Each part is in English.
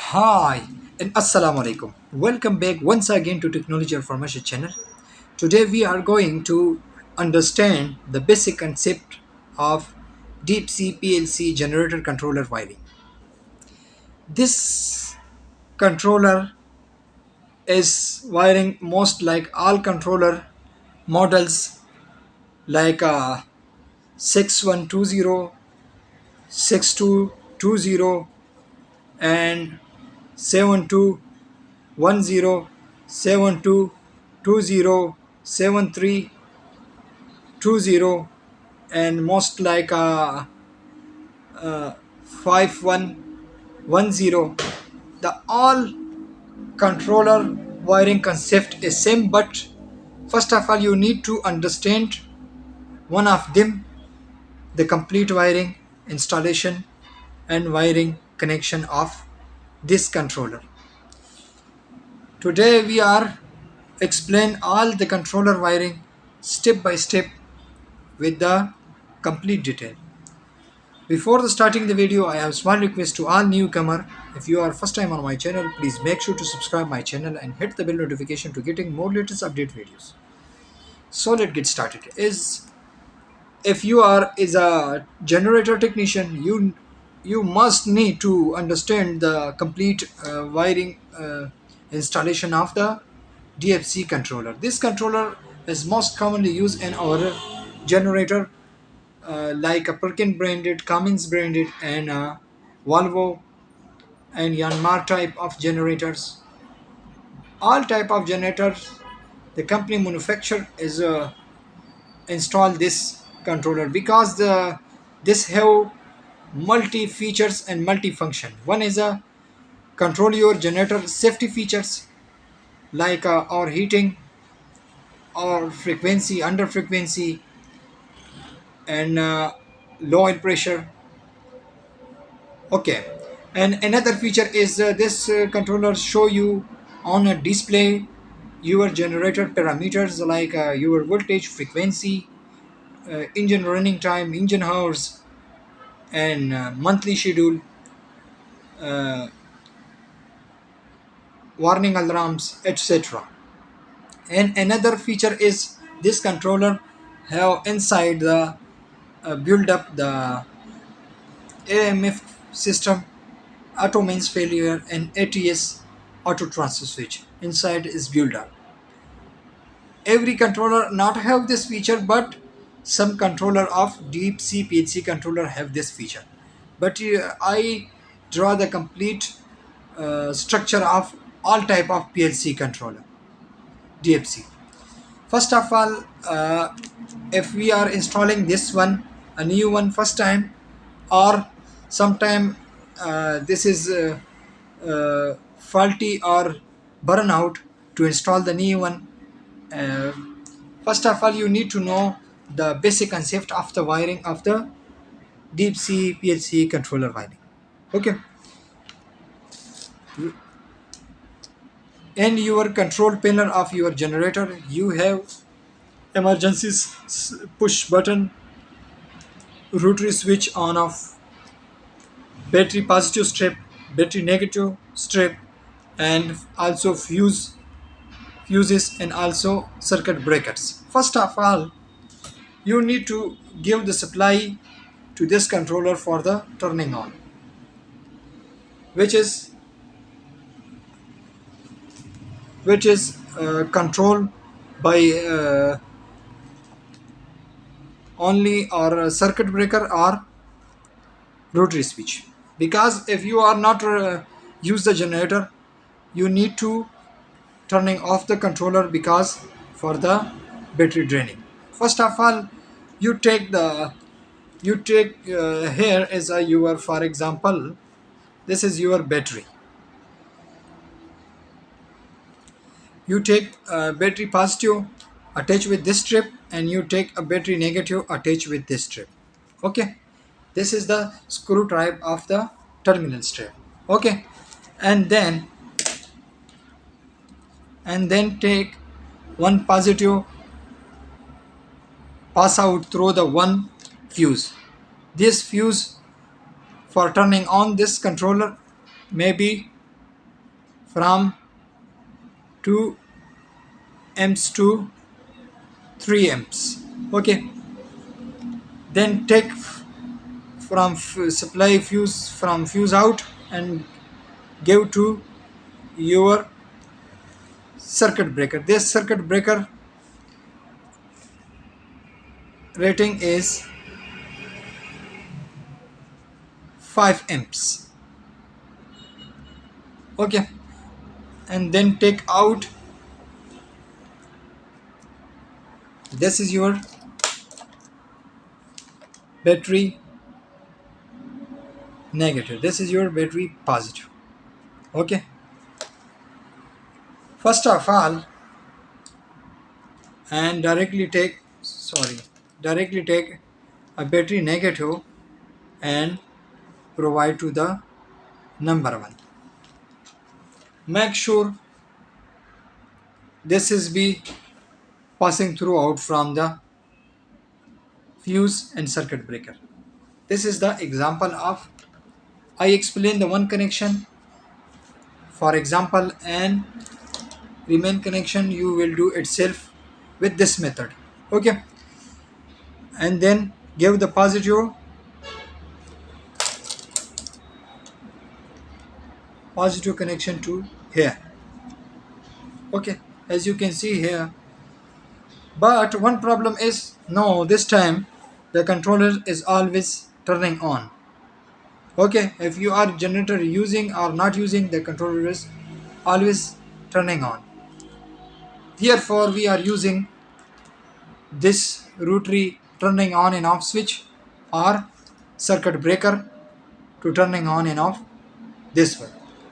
Hi and Assalamu alaikum. Welcome back once again to Technology Information channel. Today we are going to understand the basic concept of Deep C PLC generator controller wiring. This controller is wiring most like all controller models like 6120, 6220 and 7210, 7220, 7320, and most like 5110. The all controller wiring concept is same, but first of all you need to understand one of them, the complete wiring, installation and wiring connection of this controller. Today we are explain all the controller wiring step by step with the complete detail. Before the starting the video, I have small request to all newcomer. If you are first time on my channel, please make sure to subscribe my channel and hit the bell notification to getting more latest update videos. So let's get started. Is if you are is a generator technician, you must need to understand the complete wiring installation of the DFC controller. This controller is most commonly used in our generator like a Perkin branded, Cummins branded, and Volvo and Yanmar type of generators. All type of generators the company manufacturer is install this controller because this have multi features and multi function. One is a control your generator safety features like or heating or frequency under frequency and low oil pressure. Okay, and another feature is this controller show you on a display your generator parameters like your voltage, frequency, engine running time, engine hours, and monthly schedule, uh, warning alarms, etc. And another feature is this controller have inside the build up the AMF system, auto mains failure, and ATS auto transfer switch inside is built up. Every controller not have this feature, but some controller of deep C PLC controller have this feature. But I draw the complete structure of all type of PLC controller DFC. First of all, if we are installing this one, a new one first time, or sometime this is faulty or burnout to install the new one. Uh, First of all, you need to know the basic concept of the wiring of the deep C PLC controller wiring. Okay, in your control panel of your generator, you have emergencies push button, rotary switch on off, battery positive strip, battery negative strip, and also fuses and also circuit breakers. First of all, you need to give the supply to this controller for the turning on, which is controlled by only or a circuit breaker or rotary switch. Because if you are not use the generator, you need to turning off the controller because for the battery draining. First of all, you take the you take here is a your, for example, this is your battery. You take a battery positive attach with this strip, and you take a battery negative attach with this strip. Okay, this is the screw type of the terminal strip. Okay, and then take one positive pass out through the one fuse. This fuse for turning on this controller may be from 2 amps to 3 amps. Okay, then take from supply fuse from fuse out and give to your circuit breaker. This circuit breaker rating is 5 amps. Okay, and then take out, this is your battery negative, this is your battery positive. Okay, first of all, and directly take a battery negative and provide to the number one. Make sure this is be passing through out from the fuse and circuit breaker. This is the example of, I explain the one connection for example, and remain connection you will do itself with this method. Okay, and then give the positive connection to here. Okay, as you can see here, but one problem is, no, this time the controller is always turning on. Okay, if you are generator using or not using, the controller is always turning on. Therefore we are using this rotary turning on and off switch or circuit breaker to turning on and off this one.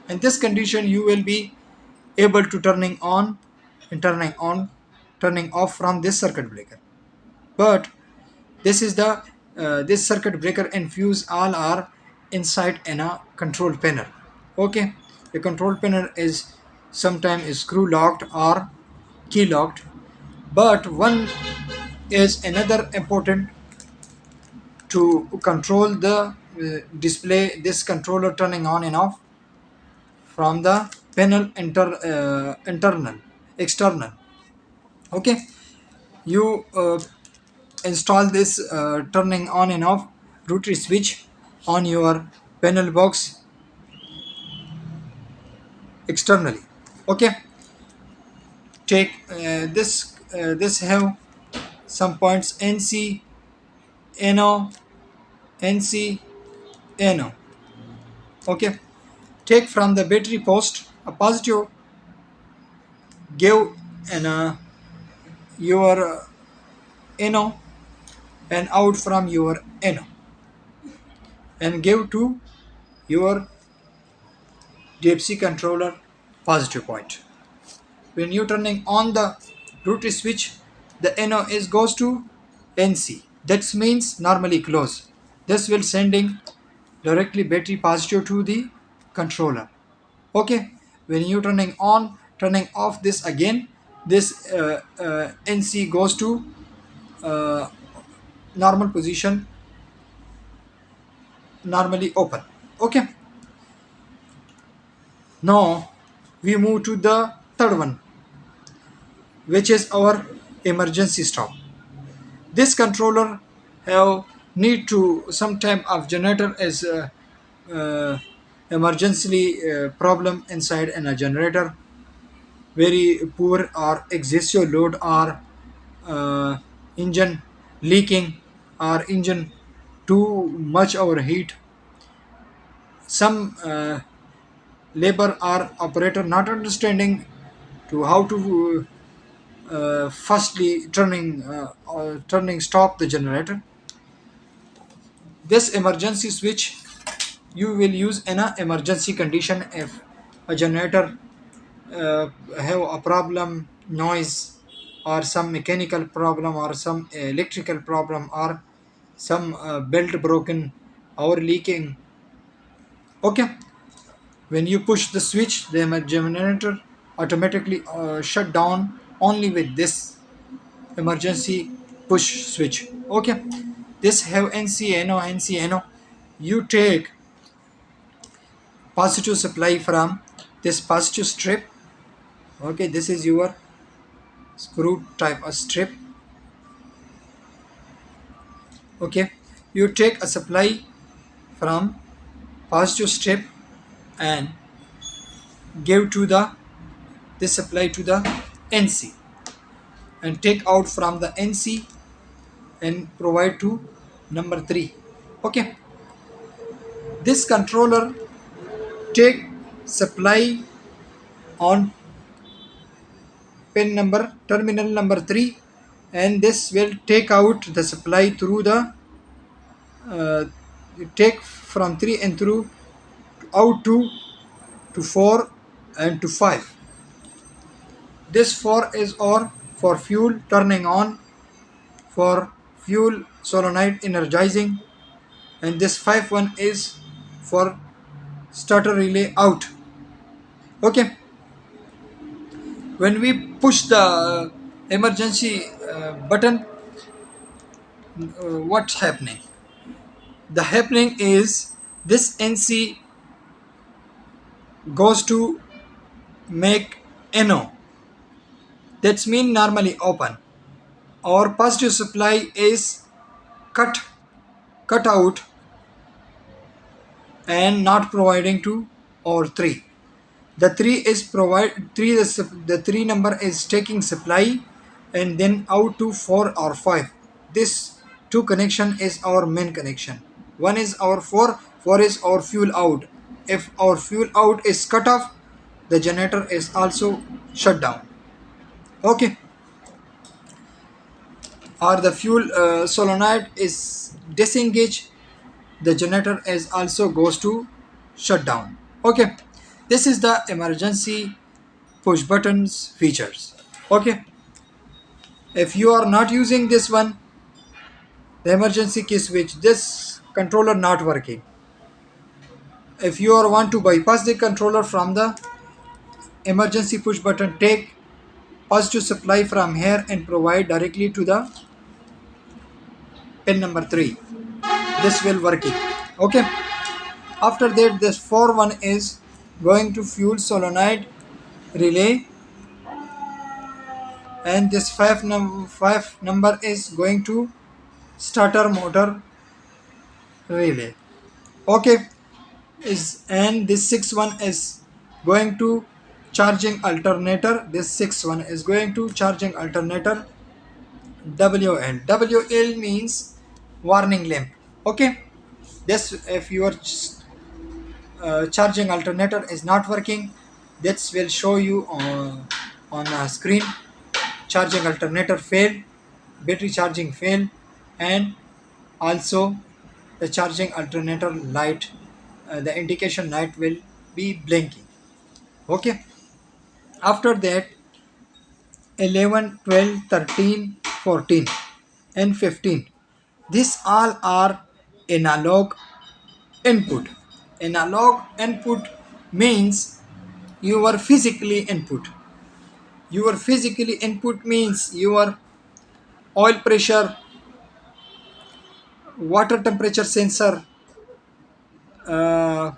In this condition you will be able to turning on and turning off from this circuit breaker. But this is the this circuit breaker and fuse all are inside in a control panel. Okay, the control panel is sometimes screw locked or key locked, but one is another important to control the display, this controller turning on and off from the panel internal external. Okay, you install this turning on and off rotary switch on your panel box externally. Okay, take this have some points NC, NO, NC, NO. Okay, take from the battery post a positive, give an your NO and out from your NO and give to your DFC controller positive point. When you turning on the rotary switch, the NO is goes to NC. That means normally close. This will sending directly battery positive to the controller. Okay, when you turning on, turning off this again, this NC goes to uh, normal position, normally open. Okay, now we move to the third one, which is our emergency stop. This controller have need to some type of generator as uh, emergency problem inside in a generator, very poor or excessive load or engine leaking or engine too much overheat. Some labor or operator not understanding to how to firstly turning stop the generator. This emergency switch you will use in a emergency condition if a generator have a problem, noise or some mechanical problem or some electrical problem or some belt broken or leaking. Okay, when you push the switch, the generator automatically shut down only with this emergency push switch. Okay, this have NCNO, NCNO. You take positive supply from this positive strip. Okay, this is your screw type of strip. Okay, you take a supply from positive strip and give to the this supply to the NC, and take out from the NC and provide to number 3. Okay, this controller take supply on pin number terminal number 3, and this will take out the supply through the uh, take from 3 and through out to 4 and to 5. This 4 is or for fuel turning on, for fuel solenoid energizing, and this 5 one is for starter relay out. Okay, when we push the emergency button, what's happening? The happening is this NC goes to make NO. That's mean normally open. Our positive supply is cut cut out and not providing to or 3. The 3 is provide 3 the 3 number is taking supply and then out to 4 or 5. This 2 connection is our main connection. One is our 4 is our fuel out. If our fuel out is cut off, the generator is also shut down. Okay, or the fuel solenoid is disengaged, the generator is also goes to shut down. Okay, this is the emergency push buttons features. Okay, if you are not using this one, the emergency key switch, this controller not working. If you are want to bypass the controller from the emergency push button, take positive supply from here and provide directly to the pin number 3. This will working. Okay, after that this 4 one is going to fuel solenoid relay, and this 5 number is going to starter motor relay. Okay, is and this 6 one is going to charging alternator. This 6 one is going to charging alternator. WL means warning lamp. Okay, this if your charging alternator is not working, this will show you on a screen. Charging alternator failed, battery charging failed, and also the charging alternator light, the indication light will be blinking. Okay, after that 11, 12, 13, 14 and 15, these all are analog input. Analog input means your physically input. Your physically input means your oil pressure, water temperature sensor. uh,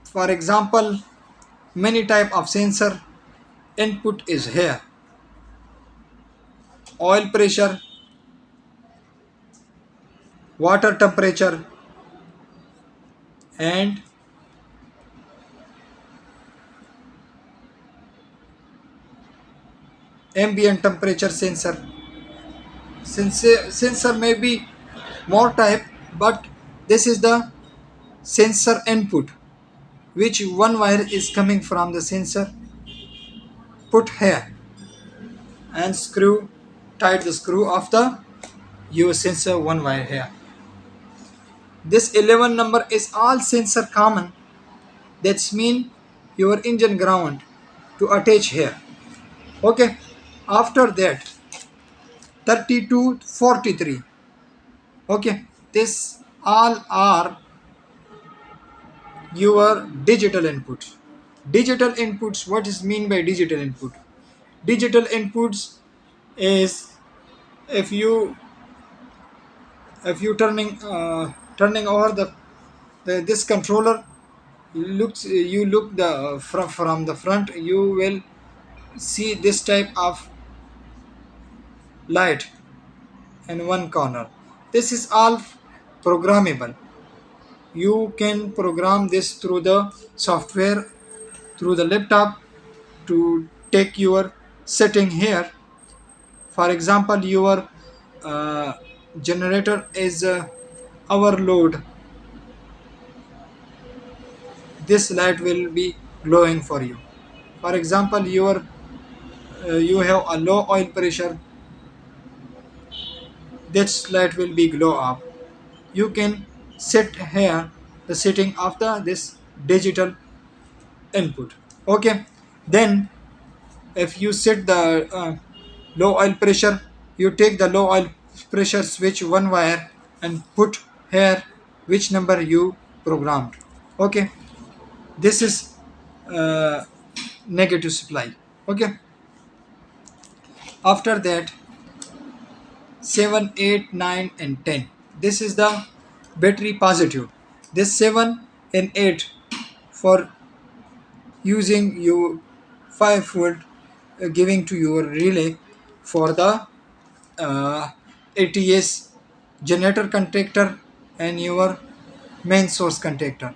for example, many type of sensor input is here. Oil pressure, water temperature, and ambient temperature sensor. Sensor may be more type, but this is the sensor input, which one wire is coming from the sensor, put here and screw tight the screw of the your sensor one wire here. This 11 number is all sensor common. That's mean your engine ground to attach here. Okay, after that 32 to 43. Okay, this all are your digital inputs. Digital inputs, what is mean by digital input? Digital inputs is if you turning over the this controller, You look the from the front, you will see this type of light in one corner. This is all programmable. You can program this through the software, through the laptop, to take your setting here. For example, your uh, generator is overload. This light will be glowing for you. For example, you have a low oil pressure. This light will be glow up. You can set here the setting of this digital input. Okay, then if you set the low oil pressure, you take the low oil pressure switch one wire and put here which number you programmed. Okay, this is uh, negative supply. Okay, after that 7, 8, 9, and 10, this is the battery positive. This 7 and 8 for using your 5 volt, giving to your relay for the uh, ATS generator contactor and your main source contactor,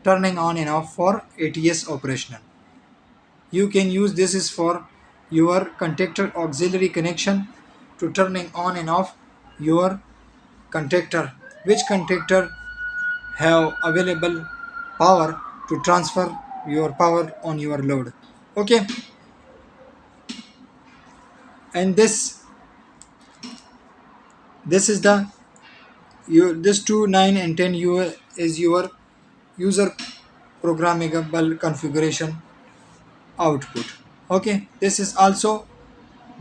turning on and off for ATS operational. You can use this is for your contactor auxiliary connection to turning on and off your contactor, which contactor have available power to transfer your power on your load. Okay, and this is the you this 2, 9, and 10 is your user programmable configuration output. Okay, this is also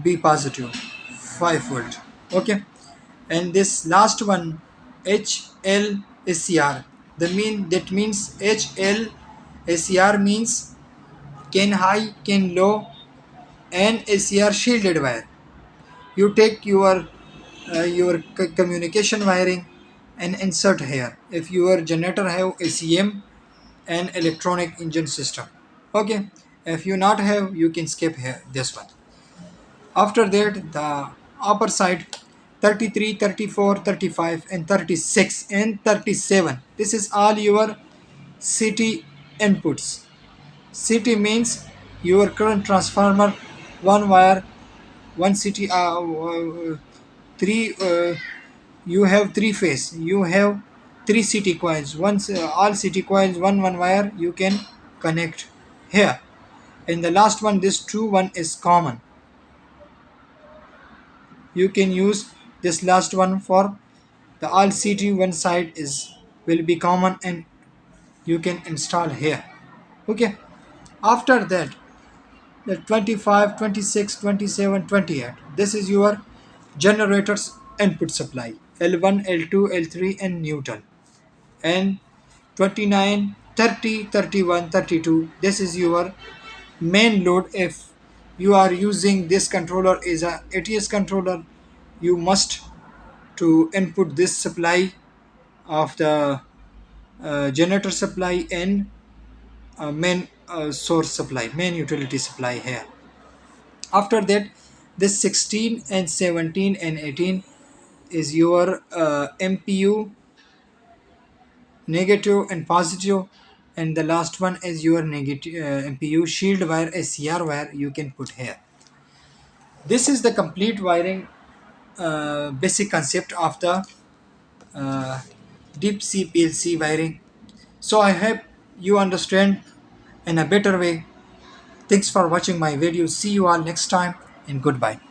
B positive 5 volt. Okay, and this last one HLSCR, that means HLSCR means can high, can low, and SCR shielded wire. You take your communication wiring and insert here if your generator have ACM and electronic engine system. Okay, if you not have, you can skip here this one. After that, the upper side 33, 34, 35, and 36 and 37, this is all your CT inputs. CT means your current transformer, one wire, one CT, three. You have three phase. You have three CT coils. Once all CT coils, one wire. You can connect here. And the last one, this two one is common. You can use this last one for the all CT one side is will be common and you can install here. Okay. After that, the 25, 26, 27, 28. This is your generator's input supply L1, L2, L3, and neutral. And 29, 30, 31, 32. This is your main load. If you are using this controller is a ATS controller, you must to input this supply of the generator supply and main source supply, main utility supply here. After that, this 16 and 17 and 18 is your MPU negative and positive, and the last one is your negative MPU shield wire, SCR wire you can put here. This is the complete wiring basic concept of the uh, deep sea PLC wiring. So I hope you understand in a better way. Thanks for watching my video. See you all next time and goodbye.